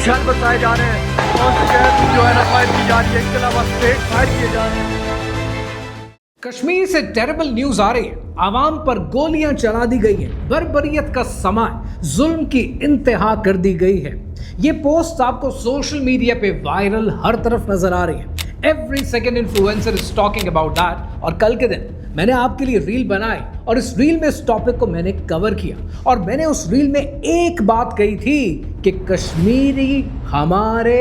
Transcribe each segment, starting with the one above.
शहर बताए जा रहे हैं और शहर जो है ना फायर की जा रही है, इसके अलावा स्टेट फायर किए जा रहे हैं। कश्मीर से टेरेबल न्यूज आ रही है। आवाम पर गोलियां चला दी गई हैं, बर्बरियत का समय, जुल्म की इंतहा कर दी गई है। ये पोस्ट आपको सोशल मीडिया पे वायरल हर तरफ नजर आ रही है। Every second influencer is talking about that. और कल के दिन मैंने आपके लिए रील बनाई और इस रील में इस टॉपिक को मैंने कवर किया और मैंने उस रील में एक बात कही थी कि कश्मीरी हमारे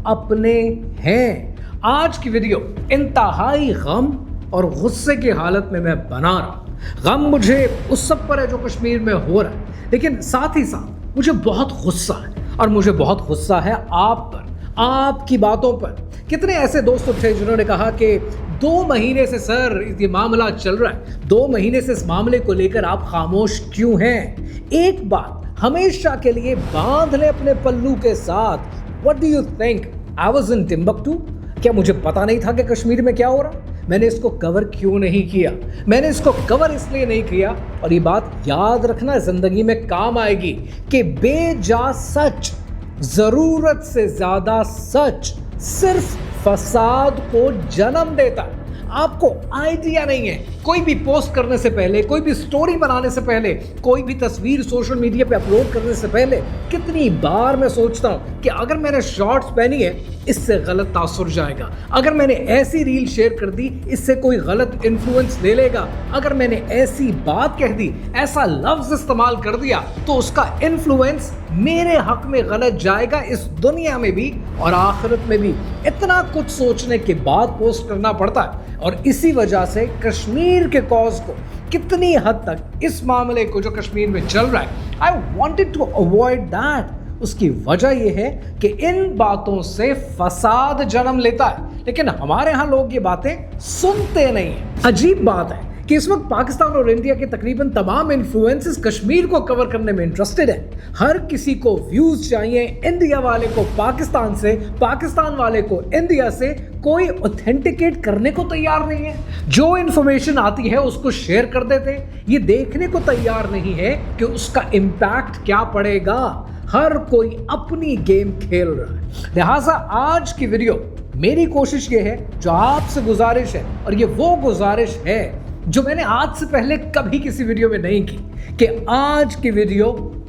अपने हैं। आज की वीडियो इंतहाई गम और गुस्से की हालत में मैं बना रहा हूं। गम मुझे उस सब पर है जो कश्मीर में हो रहा है, लेकिन साथ ही साथ मुझे बहुत गुस्सा है और मुझे बहुत गुस्सा है आप पर, आपकी बातों पर। कितने ऐसे दोस्त थे जिन्होंने कहा कि 2 महीने से सर ये मामला चल रहा है, 2 महीने से इस मामले को लेकर आप खामोश क्यों हैं? एक बात हमेशा के लिए बांध ले अपने पल्लू के साथ। What do you think I was in Timbuktu? क्या मुझे पता नहीं था कि कश्मीर में क्या हो रहा? मैंने इसको कवर क्यों नहीं किया? मैंने इसको कवर इसलिए नहीं किया, और ये बात याद रखना जिंदगी में काम आएगी, कि बेजा सच, जरूरत से ज्यादा सच सिर्फ फसाद को जन्म देता है। आपको आइडिया नहीं है, कोई भी पोस्ट करने से पहले, कोई भी स्टोरी बनाने से पहले, कोई भी तस्वीर सोशल मीडिया पे अपलोड करने से पहले कितनी बार मैं सोचता हूं कि अगर मैंने शॉर्ट्स पहनी है इससे गलत तासुर जाएगा, अगर मैंने ऐसी रील शेयर कर दी इससे कोई गलत इन्फ्लुएंस ले लेगा, अगर मैंने ऐसी बात कह दी, ऐसा लफ्ज इस्तेमाल कर दिया तो उसका इन्फ्लुएंस मेरे हक में गलत जाएगा, इस दुनिया में भी और आखिरत में भी। इतना कुछ सोचने के बाद पोस्ट करना पड़ता है, और इसी वजह से कश्मीर के कॉज को कितनी हद तक, इस मामले को जो कश्मीर में चल रहा है, I wanted to avoid that. उसकी वजह यह है कि इन बातों से फसाद जन्म लेता है, लेकिन हमारे यहाँ लोग ये बातें सुनते नहीं हैं। अजीब बात है कि इस वक्त पाकिस्तान और इंडिया के तकरीबन तमाम इन्फ्लुएंसर्स कश्मीर को कवर करने में इंटरेस्टेड है। हर किसी को व्यूज चाहिए, इंडिया वाले को पाकिस्तान से, पाकिस्तान वाले को इंडिया से, कोई ऑथेंटिकेट करने को तैयार नहीं है। जो इन्फॉर्मेशन आती है उसको शेयर कर देते हैं, ये देखने को तैयार नहीं है कि उसका इम्पैक्ट क्या पड़ेगा। हर कोई अपनी गेम खेल रहा है। लिहाजा आज की वीडियो मेरी कोशिश ये है, जो आपसे गुजारिश है, और ये वो गुजारिश है जो मैंने आज से पहले कभी किसी वीडियो में नहीं की, कि आज की वीडियो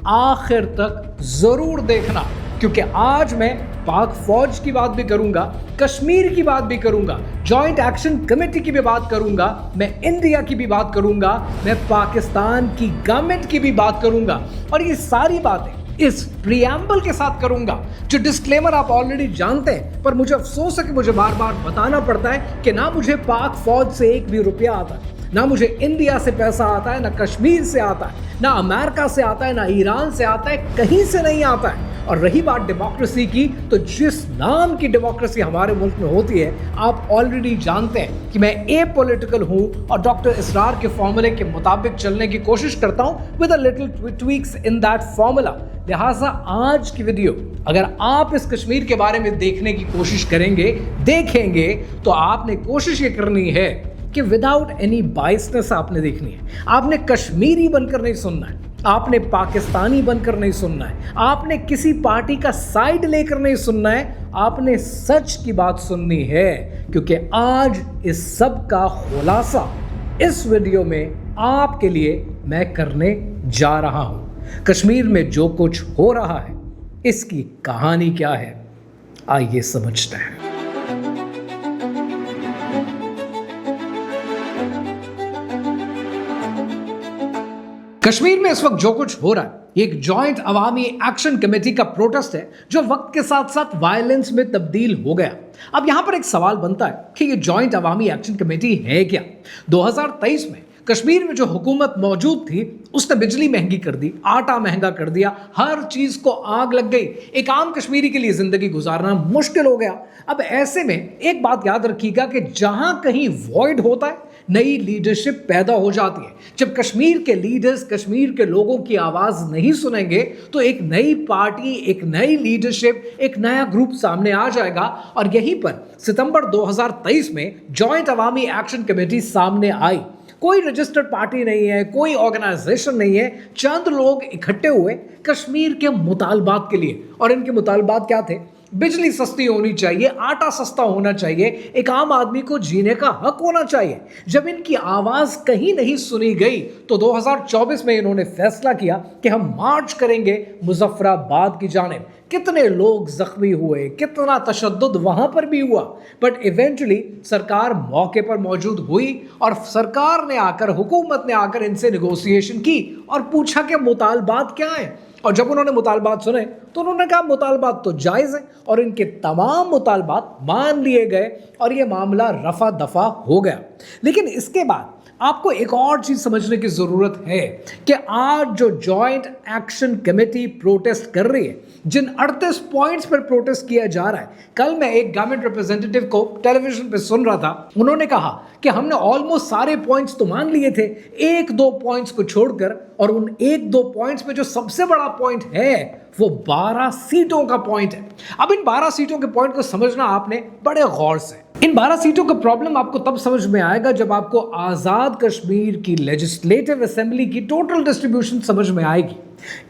आखिर तक जरूर देखना, क्योंकि आज मैं पाक फौज की बात भी करूंगा, कश्मीर की बात भी करूंगा, जॉइंट एक्शन कमेटी की भी बात करूंगा, मैं इंडिया की भी बात करूंगा, मैं पाकिस्तान की गवर्नमेंट की भी बात करूंगा, और ये सारी बातें इस प्रीएम्बल के साथ करूंगा, जो डिस्क्लेमर आप ऑलरेडी जानते हैं, पर मुझे अफसोस है कि मुझे बार बार बताना पड़ता है कि ना मुझे पाक फौज से एक भी रुपया आता है, ना मुझे इंडिया से पैसा आता है, ना कश्मीर से आता है, ना अमेरिका से आता है, ना ईरान से आता है, कहीं से नहीं आता है। और रही बात डेमोक्रेसी की, तो जिस नाम की डेमोक्रेसी हमारे मुल्क में होती है, आप ऑलरेडी जानते हैं कि मैं एपॉलिटिकल हूं और डॉक्टर इसरार के फॉर्मूले के मुताबिक चलने की कोशिश करता हूं, with a little tweaks in that formula. लिहाजा आज की वीडियो अगर आप इस कश्मीर के बारे में देखने की कोशिश करेंगे, देखेंगे, तो आपने कोशिश ये करनी है कि विदाउट एनी बायसनेस आपने देखनी है। आपने कश्मीरी बनकर नहीं सुनना है, आपने पाकिस्तानी बनकर नहीं सुनना है, आपने किसी पार्टी का साइड लेकर नहीं सुनना है, आपने सच की बात सुननी है, क्योंकि आज इस सब का खुलासा इस वीडियो में आपके लिए मैं करने जा रहा हूं। कश्मीर में जो कुछ हो रहा है, इसकी कहानी क्या है, आइए समझते हैं। कश्मीर में इस वक्त जो कुछ हो रहा है, ये एक जॉइंट अवामी एक्शन कमेटी का प्रोटेस्ट है, जो वक्त के साथ साथ वायलेंस में तब्दील हो गया। अब यहां पर एक सवाल बनता है कि ये जॉइंट अवामी एक्शन कमेटी है क्या? 2023 में कश्मीर में जो हुकूमत मौजूद थी उसने बिजली महंगी कर दी, आटा महंगा कर दिया, हर चीज को आग लग गई। एक आम कश्मीरी के लिए जिंदगी गुजारना मुश्किल हो गया। अब ऐसे में एक बात याद रखिएगा कि जहां कहीं वॉइड होता है, नई लीडरशिप पैदा हो जाती है। जब कश्मीर के लीडर्स कश्मीर के लोगों की आवाज नहीं सुनेंगे, तो एक नई पार्टी, एक नई लीडरशिप, एक नया ग्रुप सामने आ जाएगा। और यहीं पर सितंबर 2023 में जॉइंट अवामी एक्शन कमेटी सामने आई। कोई रजिस्टर्ड पार्टी नहीं है, कोई ऑर्गेनाइजेशन नहीं है, चंद लोग इकट्ठे हुए कश्मीर के मुतालबात के लिए। और इनके मुतालबात क्या थे? बिजली सस्ती होनी चाहिए, आटा सस्ता होना चाहिए, एक आम आदमी को जीने का हक होना चाहिए। जब इनकी आवाज कहीं नहीं सुनी गई तो 2024 में इन्होंने फैसला किया कि हम मार्च करेंगे मुजफ्फराबाद की जानिब। कितने लोग जख्मी हुए, कितना तशद्दुद वहां पर भी हुआ, बट इवेंचुअली सरकार मौके पर मौजूद हुई और सरकार ने आकर, हुकूमत ने आकर इनसे नेगोशिएशन की और पूछा कि मुतालबात क्या है। और जब उन्होंने मुतालबात सुने तो उन्होंने कहा मुतालबात तो जायज़ है, और इनके तमाम मुतालबात मान लिए गए और ये मामला रफा दफा हो गया। लेकिन इसके बाद आपको एक और चीज समझने की जरूरत है कि आज जो जॉइंट एक्शन कमेटी प्रोटेस्ट कर रही है, जिन 38 पॉइंट्स पर प्रोटेस्ट किया जा रहा है, कल मैं एक गवर्नमेंट रिप्रेजेंटेटिव को टेलीविजन पे सुन रहा था, उन्होंने कहा कि हमने ऑलमोस्ट सारे पॉइंट्स तो मान लिए थे, 1-2 पॉइंट्स को छोड़कर, और उन 1-2 पॉइंट्स में जो सबसे बड़ा पॉइंट है वो 12 सीटों का पॉइंट है। अब इन 12 सीटों के पॉइंट को समझना आपने बड़े गौर से। इन 12 सीटों का प्रॉब्लम आपको तब समझ में आएगा जब आपको आजाद कश्मीर की लेजिस्लेटिव असेंबली की टोटल डिस्ट्रीब्यूशन समझ में आएगी।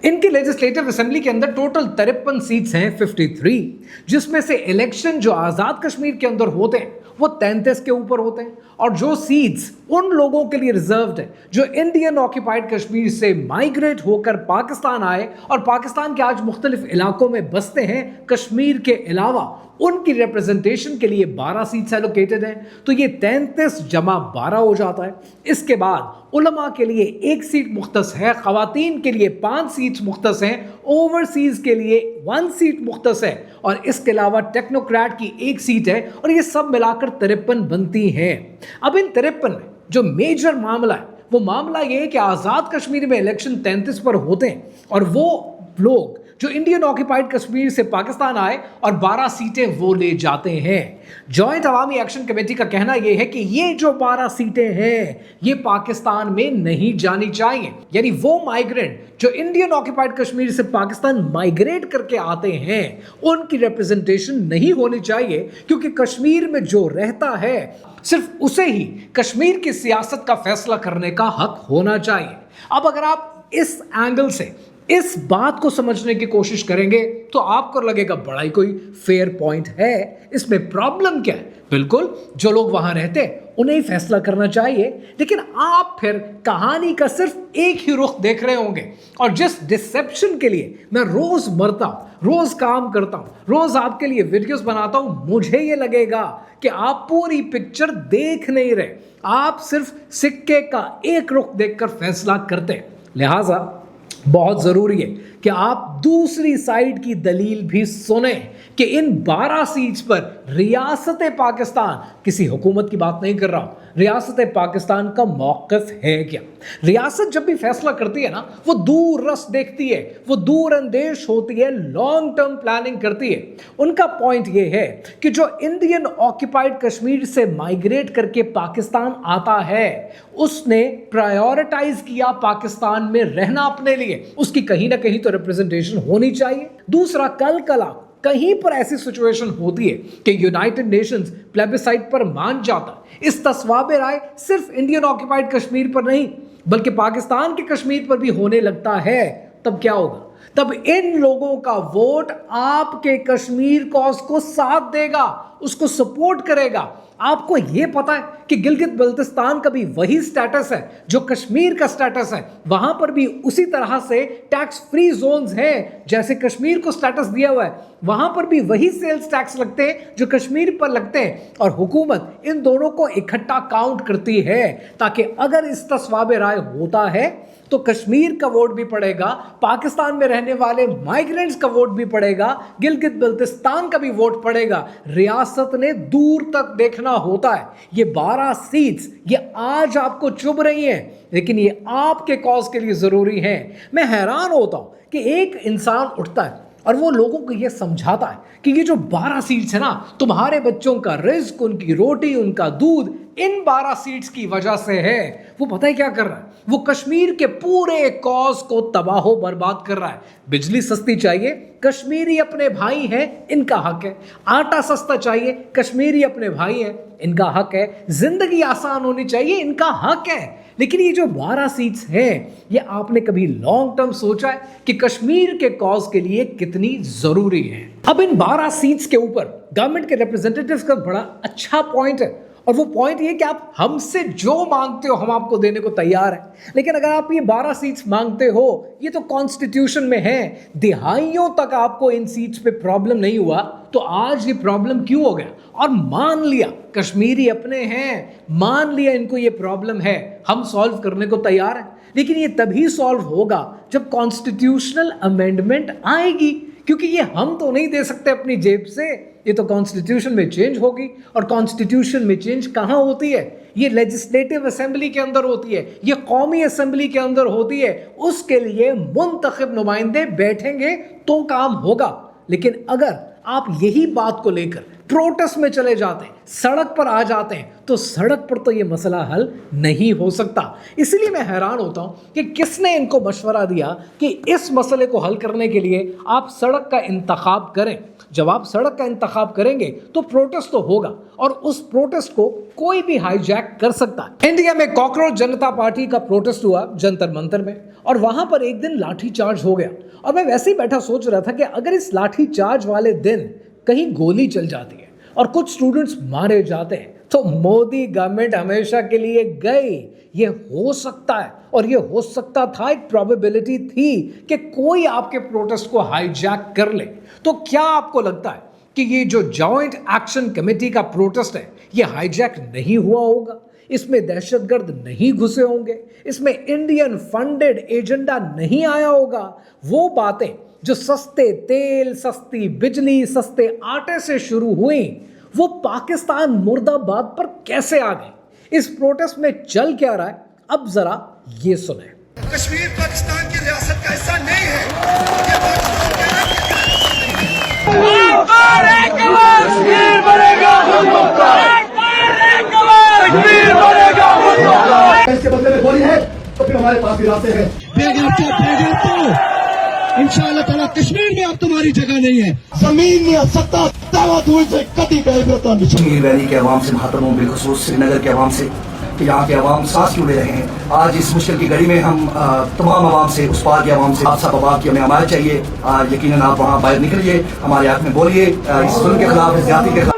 इनकी लेजिस्लेटिव असेंबली के अंदर टोटल 53 सीट्स हैं, 53, जिसमें से इलेक्शन जो आजाद कश्मीर के अंदर होते हैं वो 33 के ऊपर होते हैं, और जो सीट्स उन लोगों के लिए रिजर्व्ड है जो इंडियन ऑक्यूपाइड कश्मीर से माइग्रेट होकर पाकिस्तान आए और पाकिस्तान के आज मुख्तलिफ इलाकों में बसते हैं कश्मीर के अलावा, उनकी रिप्रेजेंटेशन के लिए 12 सीट्स एलोकेटेड हैं। तो ये 33 जमा 12 हो जाता है। इसके बाद उलमा के लिए 1 सीट मुख्तस है, खवातीन के लिए 5 सीट्स मुख्तस हैं, ओवरसीज के लिए 1 सीट मुख्तस है, और इसके अलावा टेक्नोक्रेट की 1 सीट है, और ये सब मिलाकर 53 बनती हैं। अब इन 53 में जो मेजर मामला है वो मामला ये है कि आज़ाद कश्मीर में इलेक्शन 33 पर होते हैं, और वो लोग जो इंडियन ऑक्यूपाइड कश्मीर से पाकिस्तान आए और 12 सीटें वो ले जाते हैं। जॉइंट अवामी एक्शन कमेटी का कहना यह है कि ये जो 12 सीटें हैं ये पाकिस्तान में नहीं जानी चाहिए, यानी वो माइग्रेंट जो इंडियन ऑक्यूपाइड कश्मीर से पाकिस्तान माइग्रेट करके आते हैं उनकी रिप्रेजेंटेशन नहीं होनी चाहिए, क्योंकि कश्मीर में जो रहता है सिर्फ उसे ही कश्मीर की सियासत का फैसला करने का हक होना चाहिए। अब अगर आप इस एंगल से इस बात को समझने की कोशिश करेंगे तो आपको लगेगा बड़ा ही कोई फेयर पॉइंट है, इसमें प्रॉब्लम क्या है? बिल्कुल, जो लोग वहां रहते हैं उन्हें ही फैसला करना चाहिए। लेकिन आप फिर कहानी का सिर्फ एक ही रुख देख रहे होंगे, और जिस डिसेप्शन के लिए मैं रोज मरता हूं, रोज काम करता हूं, रोज आपके लिए वीडियोस बनाता हूं, मुझे ये लगेगा कि आप पूरी पिक्चर देख नहीं रहे, आप सिर्फ सिक्के का एक रुख देखकर फैसला करते हैं। लिहाजा बहुत जरूरी है कि आप दूसरी साइड की दलील भी सुने कि इन 12 सीट्स पर रियासत पाकिस्तान, किसी हुकूमत की बात नहीं कर रहा हूं, रियासत पाकिस्तान का मौक़िफ़ है क्या। रियासत जब भी फैसला करती है ना, वो दूर रस देखती है, वो दूर अंदेश होती है, लॉन्ग टर्म प्लानिंग करती है। उनका पॉइंट ये है कि जो इंडियन ऑक्यूपाइड कश्मीर से माइग्रेट करके पाकिस्तान आता है उसने प्रायोरिटाइज किया पाकिस्तान में रहना अपने लिए, उसकी कहीं ना कहीं तो रिप्रेजेंटेशन होनी चाहिए। दूसरा, कल कहीं पर ऐसी सिचुएशन होती है कि यूनाइटेड नेशंस प्लेबिसाइट पर मान जाता, इस तस्वाबे राय सिर्फ इंडियन ऑक्यूपाइड कश्मीर पर नहीं बल्कि पाकिस्तान के कश्मीर पर भी होने लगता है, तब क्या होगा? तब इन लोगों का वोट आपके कश्मीर कॉज को साथ देगा, उसको सपोर्ट करेगा। आपको यह पता है कि गिलगित बल्तिस्तान का भी वही स्टेटस है जो कश्मीर का स्टेटस है, वहां पर भी उसी तरह से टैक्स फ्री जोन्स हैं जैसे कश्मीर को स्टेटस दिया हुआ है, वहां पर भी वही सेल्स टैक्स लगते हैं जो कश्मीर पर लगते हैं, और हुकूमत इन दोनों को इकट्ठा काउंट करती है ताकि अगर इस तस्वाबे राय होता है तो कश्मीर का वोट भी पड़ेगा, पाकिस्तान में रहने वाले माइग्रेंट्स का वोट भी पड़ेगा, गिलगित बल्तिस्तान का भी वोट पड़ेगा। रियासत ने दूर तक देखना होता है। ये 12 सीट्स ये आज आपको चुभ रही हैं, लेकिन ये आपके कॉज के लिए जरूरी है। मैं हैरान होता हूं कि एक इंसान उठता है और वो लोगों को ये समझाता है कि ये जो 12 सीट्स है ना, तुम्हारे बच्चों का रिस्क, उनकी रोटी, उनका दूध इन 12 सीट्स की वजह से है। वो पता है क्या कर रहा है? वो कश्मीर के पूरे कॉज को तबाहो बर्बाद कर रहा है। बिजली सस्ती चाहिए, कश्मीरी अपने भाई हैं, इनका हक है। आटा सस्ता चाहिए, कश्मीरी अपने भाई हैं, इनका हक है। जिंदगी आसान होनी चाहिए, इनका हक है। लेकिन ये जो 12 सीट्स हैं, ये आपने कभी लॉन्ग टर्म सोचा है कि कश्मीर के कॉज के लिए कितनी जरूरी है? अब इन 12 सीट्स के ऊपर गवर्नमेंट के रिप्रेजेंटेटिव्स का बड़ा अच्छा पॉइंट है, और वो पॉइंट ये कि आप हमसे जो मांगते हो हम आपको देने को तैयार हैं। लेकिन अगर आप ये 12 सीट्स मांगते हो, ये तो कॉन्स्टिट्यूशन में है, दिहाइयों तक आपको इन सीट्स पे प्रॉब्लम नहीं हुआ, तो आज ये प्रॉब्लम क्यों हो गया? और मान लिया कश्मीरी अपने हैं, मान लिया इनको ये प्रॉब्लम है, हम सॉल्व करने को तैयार हैं। लेकिन ये तभी सॉल्व होगा जब कॉन्स्टिट्यूशनल अमेंडमेंट आएगी, क्योंकि ये हम तो नहीं दे सकते अपनी जेब से, ये तो कॉन्स्टिट्यूशन में चेंज होगी। और कॉन्स्टिट्यूशन में चेंज कहाँ होती है? ये लेजिस्लेटिव असेंबली के अंदर होती है, ये कौमी असेंबली के अंदर होती है। उसके लिए मुंतखब नुमाइंदे बैठेंगे तो काम होगा। लेकिन अगर आप यही बात को लेकर प्रोटेस्ट में चले जाते हैं, सड़क पर आ जाते हैं, तो सड़क पर तो ये मसला हल नहीं हो सकता। इसलिए मैं हैरान होता हूं कि किसने इनको मशवरा दिया कि इस मसले को हल करने के लिए आप सड़क का इंतखाब करें। जब आप सड़क का इंतखाब करेंगे तो प्रोटेस्ट तो होगा, और उस प्रोटेस्ट को कोई भी हाईजैक कर सकता है। इंडिया में कॉकरोच जनता पार्टी का प्रोटेस्ट हुआ जंतर मंतर में, और वहां पर एक दिन लाठी चार्ज हो गया। और मैं वैसे ही बैठा सोच रहा था कि अगर इस लाठी चार्ज वाले दिन कहीं गोली चल जाती है और कुछ स्टूडेंट्स मारे जाते हैं, तो मोदी गवर्नमेंट हमेशा के लिए गई। ये हो सकता है, और ये हो सकता था, एक प्रोबेबिलिटी थी कि कोई आपके प्रोटेस्ट को हाईजैक कर ले। तो क्या आपको लगता है कि ये जो जॉइंट एक्शन कमेटी का प्रोटेस्ट है, ये हाईजैक नहीं हुआ होगा? इसमें दहशतगर्द नहीं घुसे होंगे, इसमें इंडियन फंडेड एजेंडा नहीं आया होगा? वो बातें जो सस्ते तेल, सस्ती बिजली, सस्ते आटे से शुरू हुई, वो पाकिस्तान मुर्दाबाद पर कैसे आ गई? इस प्रोटेस्ट में चल क्या रहा है, अब जरा ये सुने। कश्मीर पाकिस्तान की रियासत का हिस्सा नहीं है। ये कश्मीर बनेगा कश्मीर बनेगा। इसके बदले में गोली है तो फिर हमारे पास भी रास्ते हैं। इंशाअल्लाह ताला कश्मीर में अब तुम्हारी जगह नहीं है। जमीन में सत्ता दावा दूर से कभी कश्मीर वैली के अवाम से मुखातब हूं, बिलखुसूस श्रीनगर के अवाम से, कि यहाँ के अवाम सांस क्यों ले रहे हैं। आज इस मुश्किल की घड़ी में हम तमाम अवाम से, उस पार के अवाम से, आप सब अवाम की हमें हमारा चाहिए। यकीनन आप वहाँ बाहर निकलिए, हमारे हाथ में बोलिए, इस जुल्म के खिलाफ, इस ज्यादती के खिलाफ।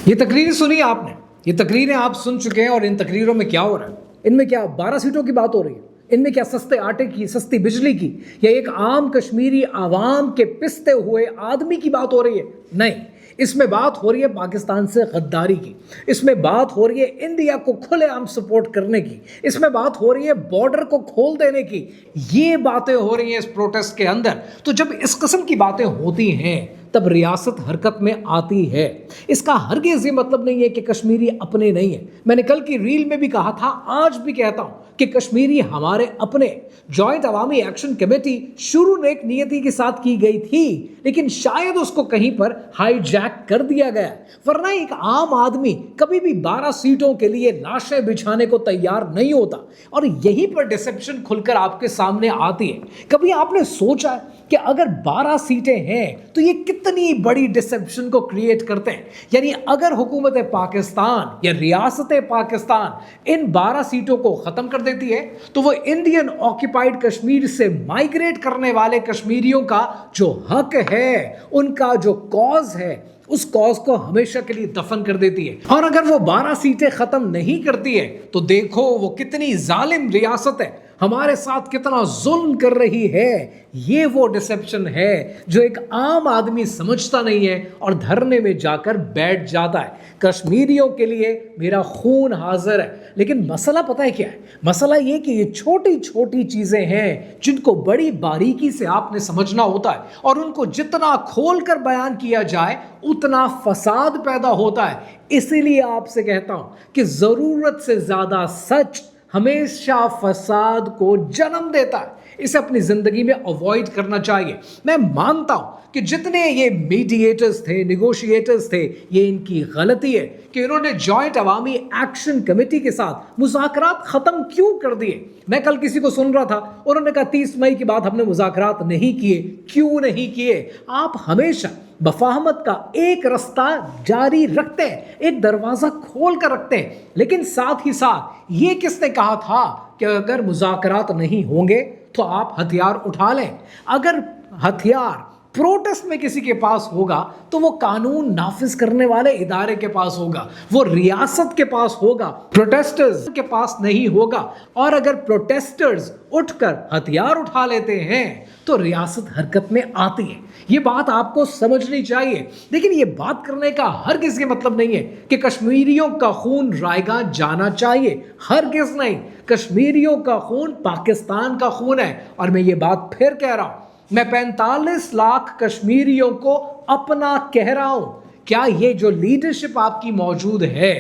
ये तकरीरें सुनी आपने, ये तकरीरें आप सुन चुके हैं, और इन तकरीरों में क्या हो रहा है? इनमें क्या 12 सीटों की बात हो रही है? इनमें क्या सस्ते आटे की, सस्ती बिजली की, या एक आम कश्मीरी आवाम के पिसते हुए आदमी की बात हो रही है? नहीं, इसमें बात हो रही है पाकिस्तान से गद्दारी की, इसमें बात हो रही है इंडिया को खुलेआम सपोर्ट करने की, इसमें बात हो रही है बॉर्डर को खोल देने की। ये बातें हो रही हैं इस प्रोटेस्ट के अंदर। तो जब इस किस्म की बातें होती हैं, तब रियासत हरकत में आती है। इसका हरगिज़ ये मतलब नहीं है कि कश्मीरी अपने नहीं है। मैंने कल की रील में भी कहा था, आज भी कहता हूं कि कश्मीरी हमारे अपने। जॉइंट अवामी एक्शन कमेटी शुरू नेक नियति के साथ की गई थी, लेकिन शायद उसको कहीं पर हाईजैक कर दिया गया, वरना एक आम आदमी कभी भी 12 सीटों के लिए लाशें बिछाने को तैयार नहीं होता। और यहीं पर डिसेप्शन खुलकर आपके सामने आती है। कभी आपने सोचा है कि अगर 12 सीटें हैं तो ये कितनी बड़ी डिसेप्शन को क्रिएट करते हैं? यानी अगर हुकूमत पाकिस्तान या रियासत पाकिस्तान इन 12 सीटों को खत्म कर देती है, तो वो इंडियन ऑक्यूपाइड कश्मीर से माइग्रेट करने वाले कश्मीरियों का जो हक है, उनका जो कॉज है, उस कॉज को हमेशा के लिए दफन कर देती है। और अगर वो 12 सीटें खत्म नहीं करती है, तो देखो वो कितनी जालिम रियासत है, हमारे साथ कितना जुल्म कर रही है। ये वो डिसेप्शन है जो एक आम आदमी समझता नहीं है और धरने में जाकर बैठ जाता है। कश्मीरियों के लिए मेरा खून हाजिर है, लेकिन मसला पता है क्या है? मसला ये कि ये छोटी छोटी चीजें हैं जिनको बड़ी बारीकी से आपने समझना होता है, और उनको जितना खोलकर बयान किया जाए उतना फसाद पैदा होता है। इसीलिए आपसे कहता हूं कि जरूरत से ज्यादा सच हमेशा फसाद को जन्म देता है। इसे अपनी जिंदगी में अवॉइड करना चाहिए। मैं मानता हूं कि जितने ये मीडिएटर्स थे, निगोशिएटर्स थे, ये इनकी गलती है कि इन्होंने जॉइंट अवामी एक्शन कमेटी के साथ मुज़ाकरात खत्म क्यों कर दिए। मैं कल किसी को सुन रहा था, उन्होंने कहा 30 मई के बाद हमने मुज़ाकरात नहीं किए। क्यों नहीं किए? आप हमेशा बफाहमत का एक रास्ता जारी रखते हैं, एक दरवाजा खोल कर रखते हैं, लेकिन साथ ही साथ ये किसने कहा था कि अगर मुज़ाकरात नहीं होंगे तो आप हथियार उठा लें। अगर हथियार प्रोटेस्ट में किसी के पास होगा तो वो कानून नाफिज करने वाले इदारे के पास होगा, वो रियासत के पास होगा, प्रोटेस्टर्स के पास नहीं होगा। और अगर प्रोटेस्टर्स उठकर हथियार उठा लेते हैं तो रियासत हरकत में आती है। ये बात आपको समझनी चाहिए। लेकिन ये बात करने का हरगिज़ ये मतलब नहीं है कि कश्मीरियों का खून रायगा जाना चाहिए, हरगिज़ नहीं। कश्मीरियों का खून पाकिस्तान का खून है। और मैं ये बात फिर कह रहा हूं, मैं 45 लाख कश्मीरियों को अपना कह रहा हूं। क्या ये जो लीडरशिप आपकी मौजूद है,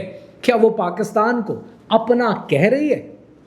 क्या वो पाकिस्तान को अपना कह रही है?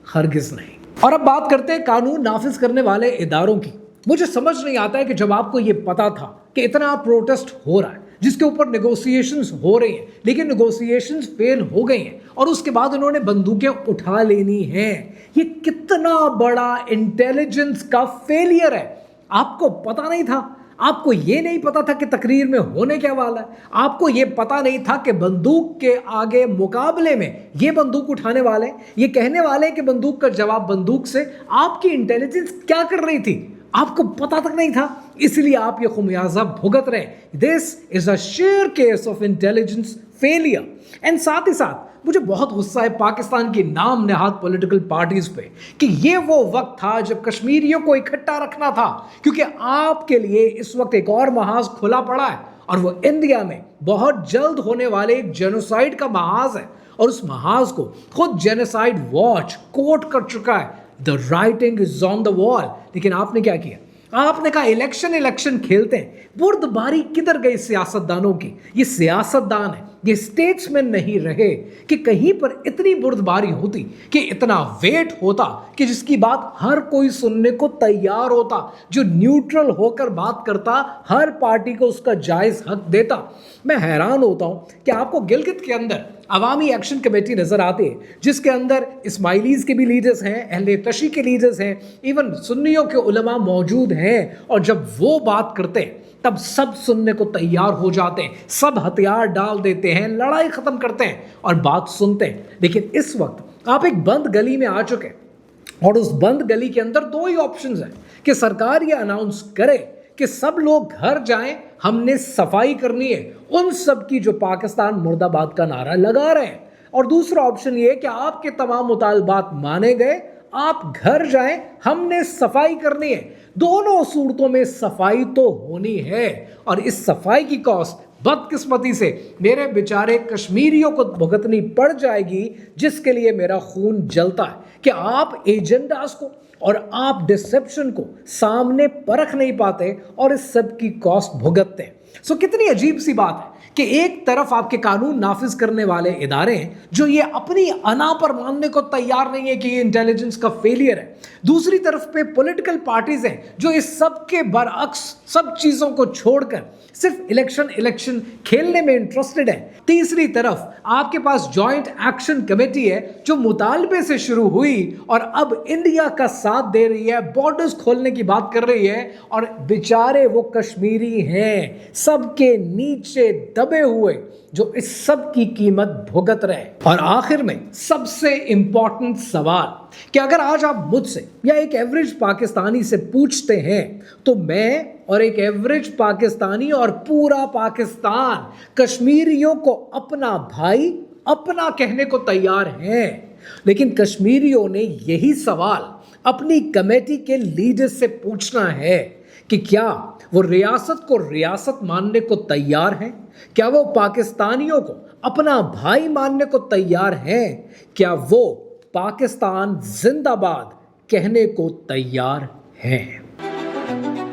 हरगिज़ नहीं। और अब बात करते हैं कानून नाफिज करने वाले इदारों की। मुझे समझ नहीं आता है कि जब आपको ये पता था कि इतना प्रोटेस्ट हो रहा है, जिसके ऊपर नेगोशिएशंस हो रही हैं, लेकिन नेगोशिएशंस फेल हो गई हैं, और उसके बाद उन्होंने बंदूकें उठा लेनी हैं, ये कितना बड़ा इंटेलिजेंस का फेलियर है। आपको पता नहीं था? आपको ये नहीं पता था कि तकरीर में होने क्या वाला है? आपको ये पता नहीं था कि बंदूक के आगे मुकाबले में ये बंदूक उठाने वाले, ये कहने वाले कि बंदूक का जवाब बंदूक से? आपकी इंटेलिजेंस क्या कर रही थी? आपको पता तक नहीं था, इसलिए आप ये खुमियाजा भुगत रहे। This is a share case of intelligence failure. And साथ ही साथ मुझे बहुत गुस्सा है पाकिस्तान की नाम नेहाद पॉलिटिकल पार्टीज पे कि ये वो वक्त था जब कश्मीरियों को इकट्ठा रखना था, क्योंकि आपके लिए इस वक्त एक और महाज खुला पड़ा है, और वो इंडिया में बहुत जल्द होने वाले एक जेनोसाइड का महाज है। और उस महाज को खुद जेनोसाइड वॉच कोट कर चुका है, the writing is on the wall. लेकिन आपने क्या किया? आपने कहा इलेक्शन खेलते हैं। बुर्दबारी किधर गई सियासतदानों की? ये सियासतदान है, ये स्टेट्समैन नहीं रहे कि कहीं पर इतनी बुर्दबारी होती, कि इतना वेट होता कि जिसकी बात हर कोई सुनने को तैयार होता, जो न्यूट्रल होकर बात करता, हर पार्टी को उसका जायज हक देता। मैं हैरान होता हूं कि आपको गिलगित के अंदर अवामी एक्शन कमेटी नजर आती है, जिसके अंदर इस्माइलीज के भी लीडर्स हैं, अहले तशी के लीडर्स हैं, इवन सुन्नियों के उलमा मौजूद हैं। और जब वो बात करते हैं तब सब सुनने को तैयार हो जाते हैं, सब हथियार डाल देते हैं, लड़ाई खत्म करते हैं और बात सुनते हैं। लेकिन इस वक्त आप एक बंद गली में आ चुके हैं, और उस बंद गली के अंदर दो ही ऑप्शंस हैं कि सरकार ये अनाउंस करे कि सब लोग घर जाएं, हमने सफाई करनी है उन सब की जो पाकिस्तान मुर्दाबाद का नारा लगा रहे हैं, और दूसरा ऑप्शन ये है कि आपके तमाम मुतालबात माने गए, आप घर जाएं, हमने सफाई करनी है। दोनों सूरतों में सफाई तो होनी है, और इस सफाई की कॉस्ट बदकिस्मती से मेरे बेचारे कश्मीरियों को भुगतनी पड़ जाएगी, जिसके लिए मेरा खून जलता है कि आप एजेंडास को और आप डिसेप्शन को सामने परख नहीं पाते और इस सब की कॉस्ट भुगतते हैं। सो कितनी अजीब सी बात है कि एक तरफ आपके कानून नाफिज करने वाले इदारे हैं जो ये अपनी अना पर मानने को तैयार नहीं है कि ये इंटेलिजेंस का फेलियर है, दूसरी तरफ पे पॉलिटिकल पार्टीज हैं जो इस सब के बरअक्स सब चीजों को छोड़कर सिर्फ इलेक्शन खेलने में इंटरेस्टेड है, तीसरी तरफ आपके पास जॉइंट एक्शन कमेटी है जो मुतालबे से शुरू हुई और अब इंडिया का साथ दे रही है, बॉर्डर्स खोलने की बात कर रही है, और बेचारे वो कश्मीरी हैं सबके नीचे दबे हुए जो इस सब की कीमत भुगत रहे। और आखिर में सबसे इंपॉर्टेंट सवाल कि अगर आज आप मुझसे या एक एवरेज पाकिस्तानी से पूछते हैं तो मैं और एक एवरेज पाकिस्तानी और पूरा पाकिस्तान कश्मीरियों को अपना भाई अपना कहने को तैयार हैं, लेकिन कश्मीरियों ने यही सवाल अपनी कमेटी के लीडर से पूछना है कि क्या वो रियासत को रियासत मानने को तैयार हैं, क्या वो पाकिस्तानियों को अपना भाई मानने को तैयार हैं, क्या वो पाकिस्तान जिंदाबाद कहने को तैयार हैं।